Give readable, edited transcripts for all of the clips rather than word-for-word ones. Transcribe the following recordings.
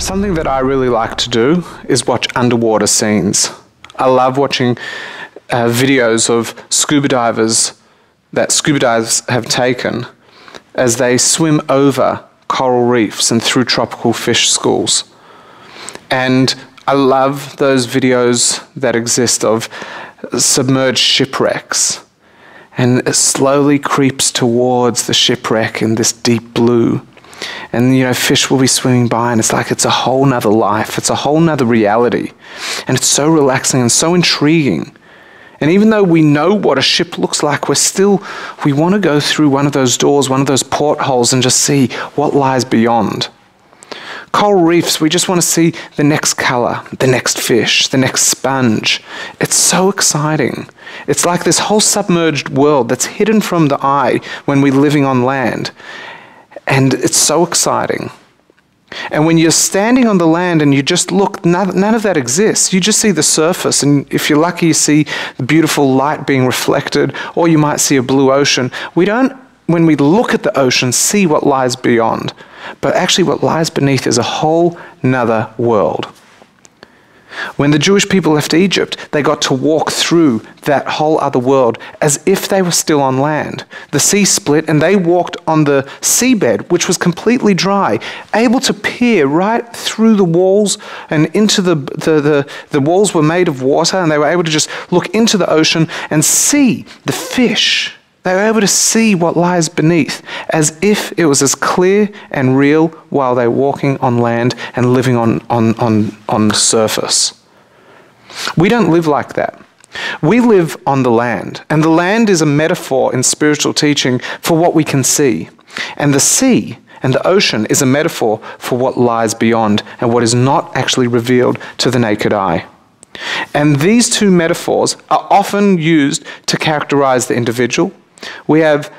Something that I really like to do is watch underwater scenes. I love watching videos of scuba divers that scuba divers have taken as they swim over coral reefs and through tropical fish schools. And I love those videos that exist of submerged shipwrecks. And it slowly creeps towards the shipwreck in this deep blue. And, you know, fish will be swimming by and it's like it's a whole nother life. It's a whole nother reality. And it's so relaxing and so intriguing. And even though we know what a ship looks like, we want to go through one of those doors, one of those portholes and just see what lies beyond. Coral reefs, we just want to see the next color, the next fish, the next sponge. It's so exciting. It's like this whole submerged world that's hidden from the eye when we're living on land. And it's so exciting. And when you're standing on the land and you just look, none of that exists. You just see the surface, and if you're lucky, you see the beautiful light being reflected, or you might see a blue ocean. We don't, when we look at the ocean, see what lies beyond. But actually what lies beneath is a whole nother world. When the Jewish people left Egypt, they got to walk through that whole other world as if they were still on land. The sea split and they walked on the seabed, which was completely dry, able to peer right through the walls and into the walls were made of water, and they were able to just look into the ocean and see the fish. They were able to see what lies beneath as if it was as clear and real while they were walking on land and living on the surface. We don't live like that. We live on the land, and the land is a metaphor in spiritual teaching for what we can see. And the sea and the ocean is a metaphor for what lies beyond and what is not actually revealed to the naked eye. And these two metaphors are often used to characterize the individual. We have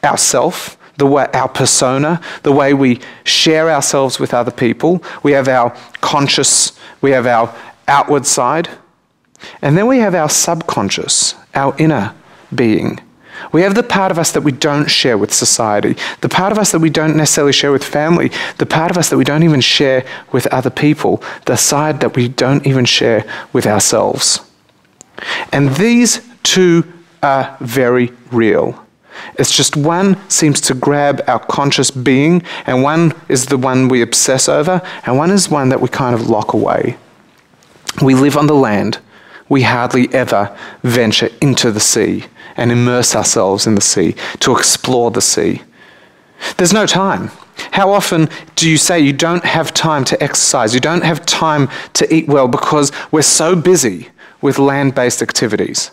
ourself, our persona, the way we share ourselves with other people. We have our conscious, we have our outward side. And then we have our subconscious, our inner being. We have the part of us that we don't share with society, the part of us that we don't necessarily share with family, the part of us that we don't even share with other people, the side that we don't even share with ourselves. And these two are very real. It's just one seems to grab our conscious being, and one is the one we obsess over, and one is one that we kind of lock away. We live on the land. We hardly ever venture into the sea and immerse ourselves in the sea to explore the sea. There's no time. How often do you say you don't have time to exercise, you don't have time to eat well because we're so busy with land-based activities?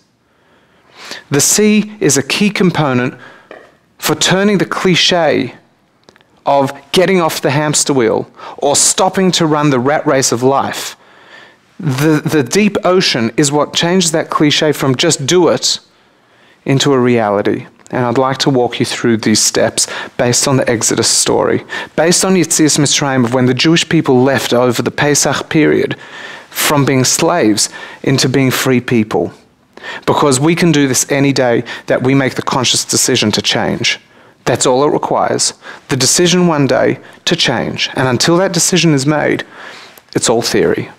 The sea is a key component for turning the cliche of getting off the hamster wheel or stopping to run the rat race of life. The deep ocean is what changes that cliche from just do it into a reality. And I'd like to walk you through these steps based on the Exodus story, based on Yetzias Mitzrayim, of when the Jewish people left over the Pesach period from being slaves into being free people. Because we can do this any day that we make the conscious decision to change. That's all it requires. The decision one day to change. And until that decision is made, it's all theory.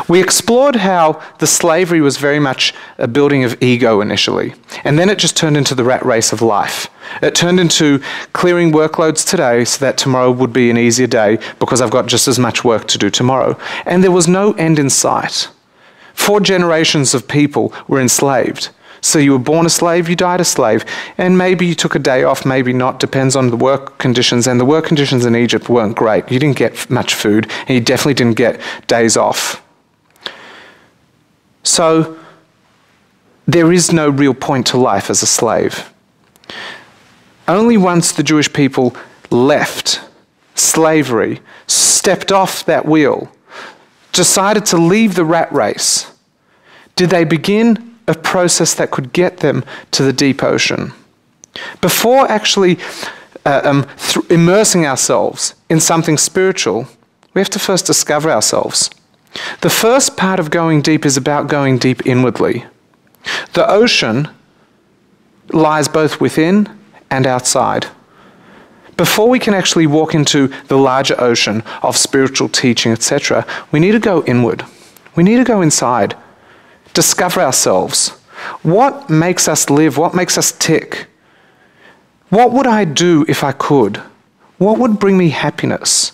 We explored how the slavery was very much a building of ego initially. And then it just turned into the rat race of life. It turned into clearing workloads today so that tomorrow would be an easier day because I've got just as much work to do tomorrow. And there was no end in sight. 4 generations of people were enslaved. So you were born a slave, you died a slave, and maybe you took a day off, maybe not, depends on the work conditions, and the work conditions in Egypt weren't great. You didn't get much food, and you definitely didn't get days off. So there is no real point to life as a slave. Only once the Jewish people left slavery, stepped off that wheel, decided to leave the rat race, did they begin a process that could get them to the deep ocean. Before actually immersing ourselves in something spiritual, we have to first discover ourselves. The first part of going deep is about going deep inwardly. The ocean lies both within and outside. Before we can actually walk into the larger ocean of spiritual teaching, etc., we need to go inward. We need to go inside, discover ourselves. What makes us live? What makes us tick? What would I do if I could? What would bring me happiness?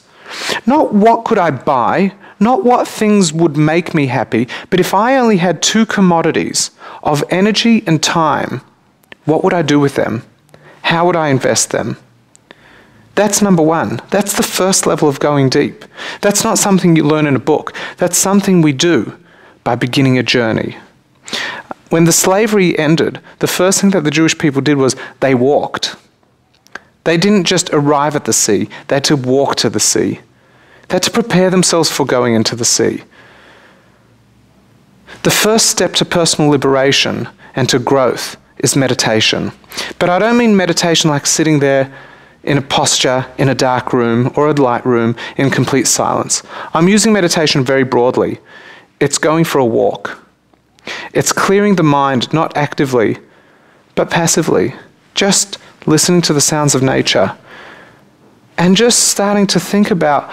Not what could I buy, not what things would make me happy, but if I only had two commodities of energy and time, what would I do with them? How would I invest them? That's number one. That's the first level of going deep. That's not something you learn in a book. That's something we do by beginning a journey. When the slavery ended, the first thing that the Jewish people did was they walked. They didn't just arrive at the sea. They had to walk to the sea. They had to prepare themselves for going into the sea. The first step to personal liberation and to growth is meditation. But I don't mean meditation like sitting there in a posture, in a dark room or a light room in complete silence. I'm using meditation very broadly. It's going for a walk. It's clearing the mind, not actively, but passively. Just listening to the sounds of nature and just starting to think about,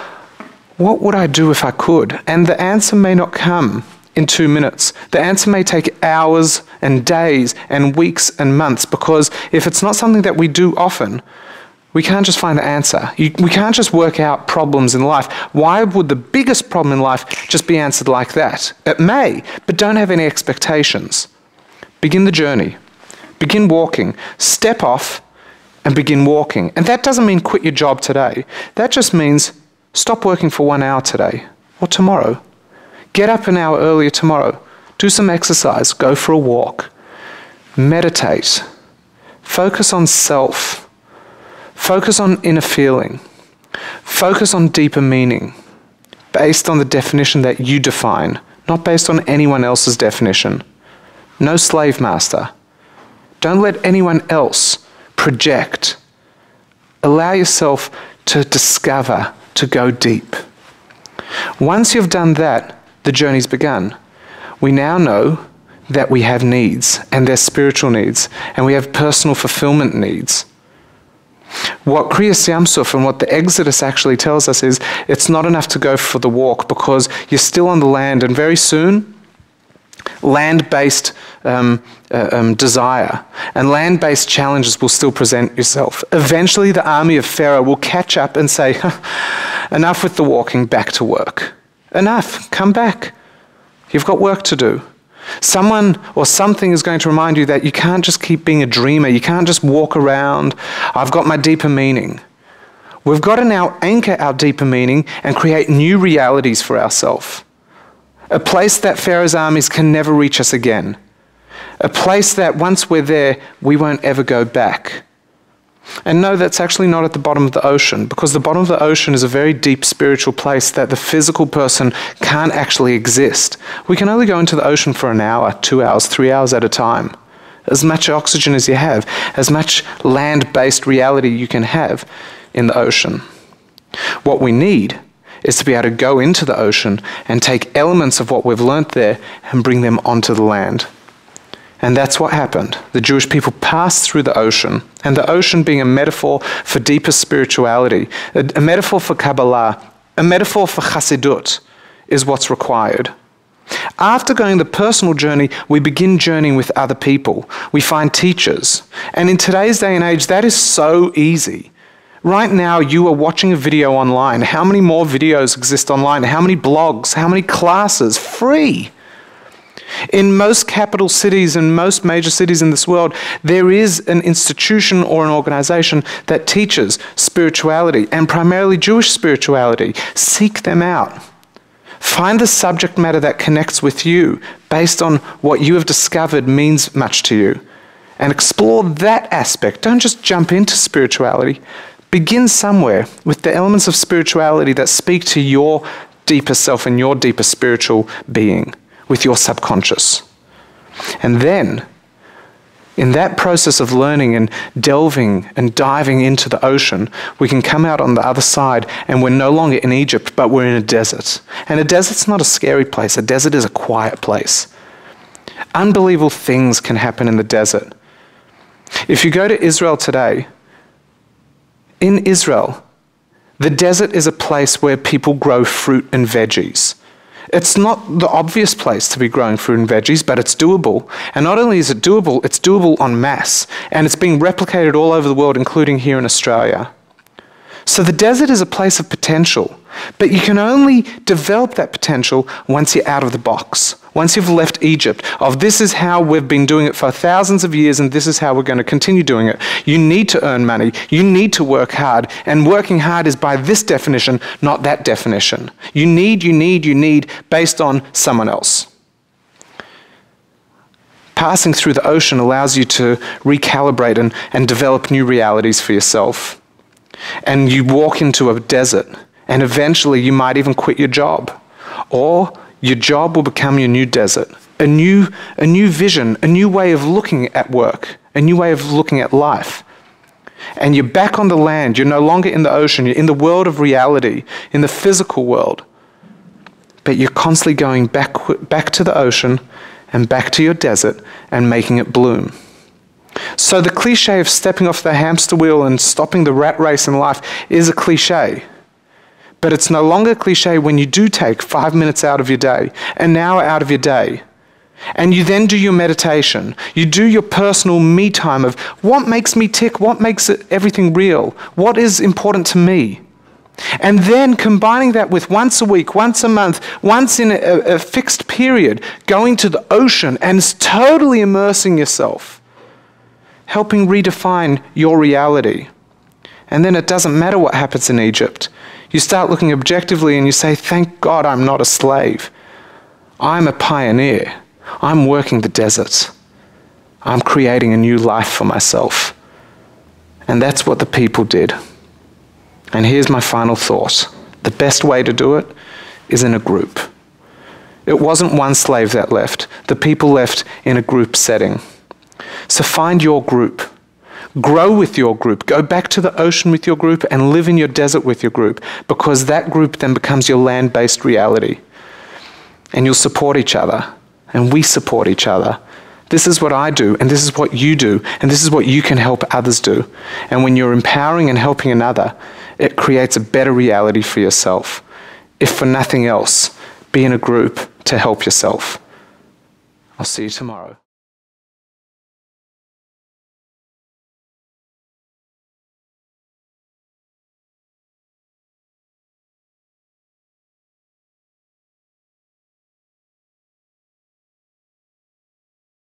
what would I do if I could? And the answer may not come in 2 minutes. The answer may take hours and days and weeks and months, because if it's not something that we do often, we can't just find the answer. We can't just work out problems in life. Why would the biggest problem in life just be answered like that? It may, but don't have any expectations. Begin the journey. Begin walking. Step off and begin walking. And that doesn't mean quit your job today. That just means stop working for 1 hour today or tomorrow. Get up an hour earlier tomorrow. Do some exercise. Go for a walk. Meditate. Focus on self. Focus on inner feeling. Focus on deeper meaning, based on the definition that you define, not based on anyone else's definition. No slave master. Don't let anyone else project. Allow yourself to discover, to go deep. Once you've done that, the journey's begun. We now know that we have needs, and they're spiritual needs, and we have personal fulfillment needs. What Kriyas Yamsuf and what the Exodus actually tells us is it's not enough to go for the walk, because you're still on the land, and very soon land-based desire and land-based challenges will still present yourself. Eventually the army of Pharaoh will catch up and say, enough with the walking, back to work. Enough, come back. You've got work to do. Someone or something is going to remind you that you can't just keep being a dreamer. You can't just walk around, I've got my deeper meaning. We've got to now anchor our deeper meaning and create new realities for ourselves. A place that Pharaoh's armies can never reach us again. A place that once we're there, we won't ever go back. And no, that's actually not at the bottom of the ocean, because the bottom of the ocean is a very deep spiritual place that the physical person can't actually exist. We can only go into the ocean for 1 hour, 2 hours, 3 hours at a time. As much oxygen as you have, as much land-based reality you can have in the ocean. What we need is to be able to go into the ocean and take elements of what we've learnt there and bring them onto the land. And that's what happened. The Jewish people passed through the ocean, and the ocean being a metaphor for deeper spirituality, a metaphor for Kabbalah, a metaphor for Chassidut, is what's required. After going the personal journey, we begin journeying with other people. We find teachers. And in today's day and age, that is so easy. Right now, you are watching a video online. How many more videos exist online? How many blogs? How many classes? Free. In most capital cities and most major cities in this world, there is an institution or an organization that teaches spirituality, and primarily Jewish spirituality. Seek them out. Find the subject matter that connects with you based on what you have discovered means much to you, and explore that aspect. Don't just jump into spirituality. Begin somewhere with the elements of spirituality that speak to your deeper self and your deeper spiritual being, with your subconscious. And then, in that process of learning and delving and diving into the ocean, we can come out on the other side and we're no longer in Egypt, but we're in a desert. And a desert's not a scary place. A desert is a quiet place. Unbelievable things can happen in the desert. If you go to Israel today, In Israel, the desert is a place where people grow fruit and veggies. It's not the obvious place to be growing fruit and veggies, but it's doable. And not only is it doable, it's doable en masse. And it's being replicated all over the world, including here in Australia. So the desert is a place of potential, but you can only develop that potential once you're out of the box, once you've left Egypt, of this is how we've been doing it for thousands of years and this is how we're going to continue doing it. You need to earn money, you need to work hard, and working hard is by this definition, not that definition. You need based on someone else. Passing through the ocean allows you to recalibrate and develop new realities for yourself. And you walk into a desert, and eventually you might even quit your job. Or your job will become your new desert. A new vision, a new way of looking at work, a new way of looking at life. And you're back on the land, you're no longer in the ocean, you're in the world of reality, in the physical world. But you're constantly going back to the ocean and back to your desert and making it bloom. So the cliche of stepping off the hamster wheel and stopping the rat race in life is a cliche. But it's no longer a cliche when you do take 5 minutes out of your day, an hour out of your day, and you then do your meditation. You do your personal me time of what makes me tick, what makes everything real, what is important to me. And then combining that with once a week, once a month, once in a fixed period, going to the ocean and totally immersing yourself, helping redefine your reality. And then it doesn't matter what happens in Egypt. You start looking objectively and you say, thank God I'm not a slave. I'm a pioneer. I'm working the desert. I'm creating a new life for myself. And that's what the people did. And here's my final thought. The best way to do it is in a group. It wasn't one slave that left. The people left in a group setting. So find your group. Grow with your group. Go back to the ocean with your group and live in your desert with your group, because that group then becomes your land-based reality. And you'll support each other. And we support each other. This is what I do, and this is what you do, and this is what you can help others do. And when you're empowering and helping another, it creates a better reality for yourself. If for nothing else, be in a group to help yourself. I'll see you tomorrow.